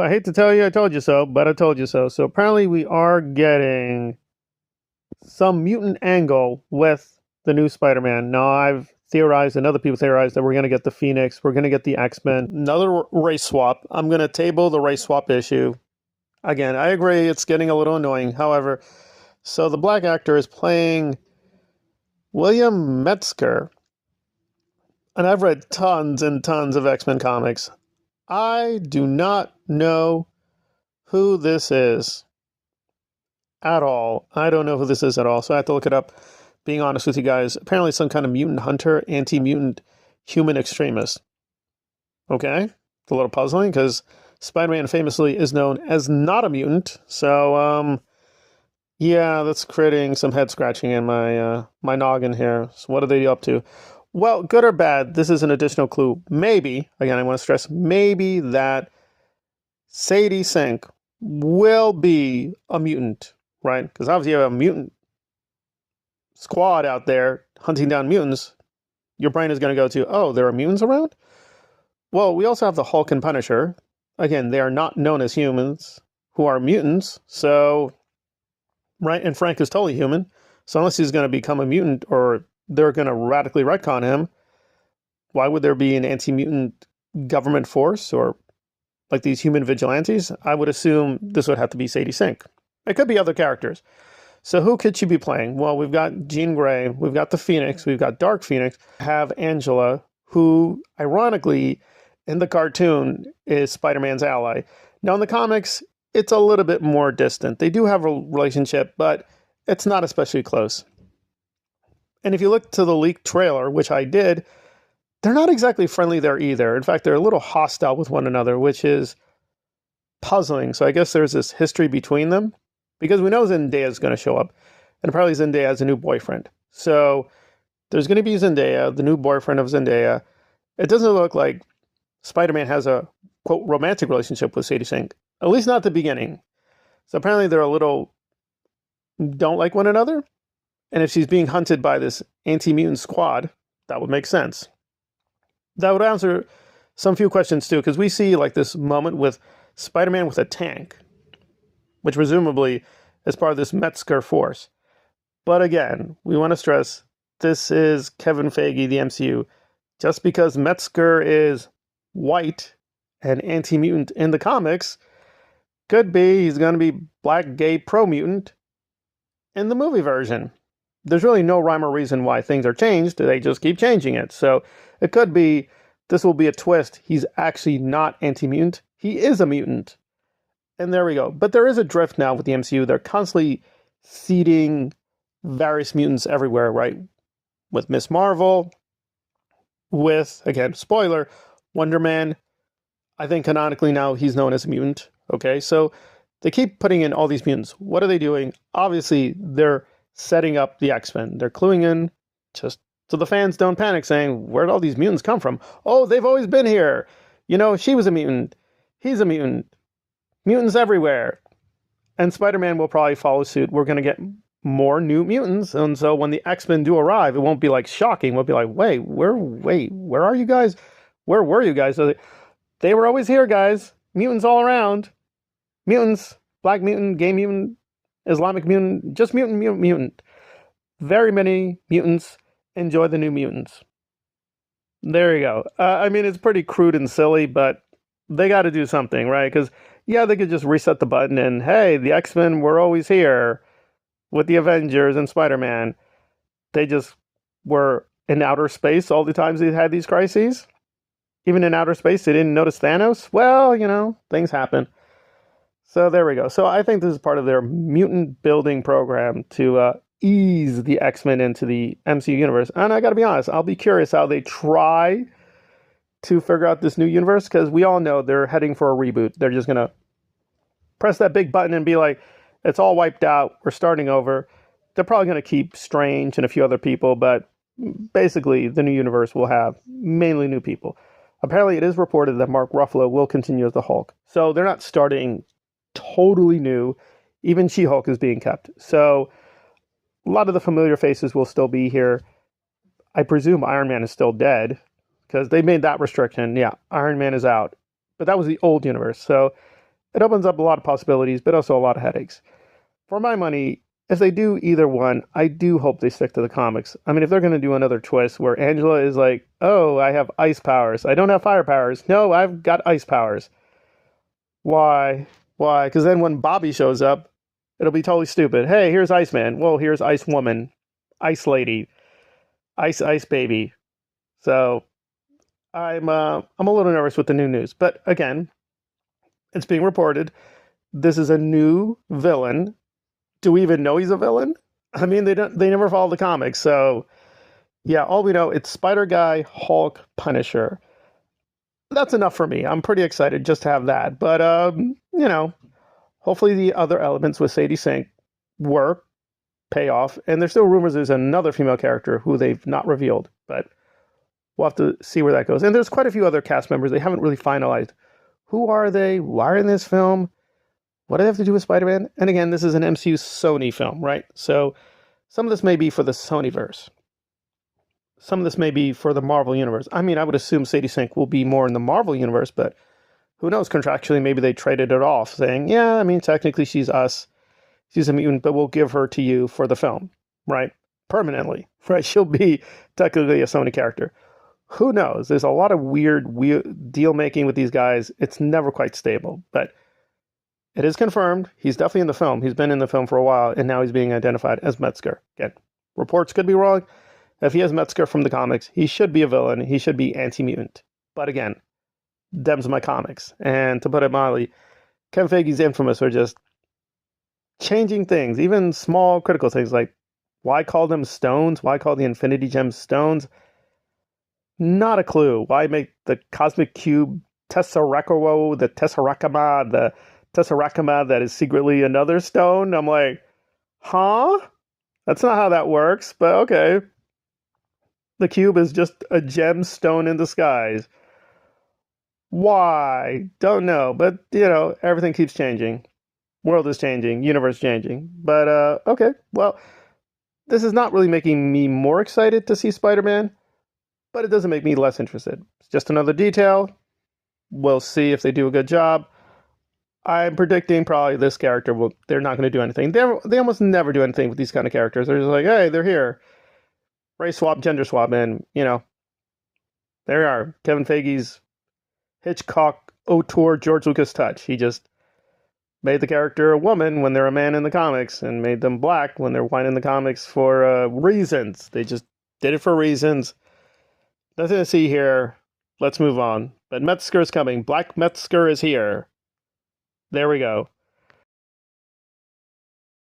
I hate to tell you, I told you so, but I told you so. So apparently, we are getting some mutant angle with the new Spider-Man. Now, I've theorized, and other people theorized, that we're going to get the Phoenix, we're going to get the X-Men, another race swap. I'm going to table the race swap issue. Again, I agree, it's getting a little annoying. However, so the black actor is playing William Metzger, and I've read tons and tons of X-Men comics. I do not know who this is at all. I don't know who this is at all, so I have to look it up. Being honest with you guys, apparently some kind of mutant hunter, anti-mutant human extremist. Okay? It's a little puzzling because Spider-Man famously is known as not a mutant. So, yeah, that's creating some head scratching in my noggin here. So what are they up to? Well, good or bad, this is an additional clue. Maybe, again, I want to stress, maybe that Sadie Sink will be a mutant, right? Because obviously you have a mutant squad out there hunting down mutants. Your brain is going to go to, oh, there are mutants around? Well, we also have the Hulk and Punisher. Again, they are not known as humans who are mutants. So, right? And Frank is totally human. So unless he's going to become a mutant or they're going to radically retcon him, why would there be an anti-mutant government force or like these human vigilantes? I would assume this would have to be Sadie Sink. It could be other characters. So who could she be playing? Well, we've got Jean Grey, we've got the Phoenix, we've got Dark Phoenix, have Angela, who ironically in the cartoon is Spider-Man's ally. Now in the comics, it's a little bit more distant. They do have a relationship, but it's not especially close. And if you look to the leaked trailer, which I did, they're not exactly friendly there either. In fact, they're a little hostile with one another, which is puzzling. So I guess there's this history between them because we know Zendaya is going to show up. And apparently Zendaya has a new boyfriend. So there's going to be Zendaya, the new boyfriend of Zendaya. It doesn't look like Spider-Man has a, quote, romantic relationship with Sadie Sink. At least not at the beginning. So apparently they're a little don't like one another. And if she's being hunted by this anti-mutant squad, that would make sense. That would answer some few questions too, because we see like this moment with Spider-Man with a tank, which presumably is part of this Metzger force. But again, we want to stress, this is Kevin Feige, the MCU. Just because Metzger is white and anti-mutant in the comics, could be he's going to be black, gay, pro-mutant in the movie version. There's really no rhyme or reason why things are changed. They just keep changing it. So it could be, this will be a twist. He's actually not anti-mutant. He is a mutant. And there we go. But there is a drift now with the MCU. They're constantly seeding various mutants everywhere, right? With Miss Marvel, with, again, spoiler, Wonder Man. I think canonically now he's known as a mutant. Okay, so they keep putting in all these mutants. What are they doing? Obviously, they're setting up the X-Men. They're cluing in just so the fans don't panic saying, where did all these mutants come from? Oh, they've always been here. You know, she was a mutant. He's a mutant. Mutants everywhere. And Spider-Man will probably follow suit. We're going to get more new mutants. And so when the X-Men do arrive, it won't be like shocking. We'll be like, wait, where are you guys? Where were you guys? So they were always here, guys. Mutants all around. Mutants, black mutant, gay mutant, Islamic mutant, just mutant. Very many mutants. Enjoy the new mutants. There you go. I mean, it's pretty crude and silly, but they got to do something, right? Because, yeah, they could just reset the button and, hey, the X-Men were always here with the Avengers and Spider-Man. They just were in outer space all the times they had these crises. Even in outer space, they didn't notice Thanos. Well, you know, things happen. So there we go. So I think this is part of their mutant building program to ease the X-Men into the MCU universe. And I got to be honest, I'll be curious how they try to figure out this new universe, because we all know they're heading for a reboot. They're just going to press that big button and be like, it's all wiped out. We're starting over. They're probably going to keep Strange and a few other people, but basically the new universe will have mainly new people. Apparently it is reported that Mark Ruffalo will continue as the Hulk. So they're not starting totally new. Even She-Hulk is being kept. So a lot of the familiar faces will still be here. I presume Iron Man is still dead, because they made that restriction. Yeah, Iron Man is out. But that was the old universe. So it opens up a lot of possibilities, but also a lot of headaches. For my money, if they do either one, I do hope they stick to the comics. I mean, if they're going to do another twist where Angela is like, oh, I have ice powers. I don't have fire powers. No, I've got ice powers. Why? Why? Because then when Bobby shows up, it'll be totally stupid. Hey, here's Iceman. Well, here's Ice Woman, Ice Lady, Ice Baby. So I'm a little nervous with the new news. But again, it's being reported this is a new villain. Do we even know he's a villain? I mean, they never follow the comics, so yeah, all we know it's Spider Guy, Hulk, Punisher. That's enough for me. I'm pretty excited just to have that. But you know, hopefully the other elements with Sadie Sink work, pay off, and there's still rumors there's another female character who they've not revealed, but we'll have to see where that goes. And there's quite a few other cast members they haven't really finalized. Who are they? Why are in this film? What do they have to do with Spider-Man? And again, this is an MCU Sony film, right? So some of this may be for the Sonyverse. Some of this may be for the Marvel Universe. I mean, I would assume Sadie Sink will be more in the Marvel Universe, but who knows? Contractually, maybe they traded it off, saying, yeah, I mean, technically she's us. She's a mutant, but we'll give her to you for the film, right? Permanently, right? She'll be technically a Sony character. Who knows? There's a lot of weird deal making with these guys. It's never quite stable, but it is confirmed. He's definitely in the film. He's been in the film for a while, and now he's being identified as Metzger. Again, reports could be wrong. If he has Metzger from the comics, he should be a villain. He should be anti-mutant. But again, them's my comics. And to put it mildly, Kevin Feige's Infamous are just changing things, even small critical things like why call them stones? Why call the Infinity Gems stones? Not a clue. Why make the Cosmic Cube Tesseract, the Tesseract that is secretly another stone? I'm like, huh? That's not how that works, but okay. The cube is just a gemstone in disguise. Why? Don't know, but you know, everything keeps changing. World is changing, universe changing. But okay, well, this is not really making me more excited to see Spider-Man, but it doesn't make me less interested. It's just another detail. We'll see if they do a good job. I'm predicting probably this character they're not going to do anything. They almost never do anything with these kind of characters. They're just like, hey, they're here. Race swap, gender swap, and, you know, there you are. Kevin Feige's Hitchcock auteur George Lucas touch. He just made the character a woman when they're a man in the comics and made them black when they're white in the comics for reasons. They just did it for reasons. Nothing to see here. Let's move on. But Metzger is coming. Black Metzger is here. There we go.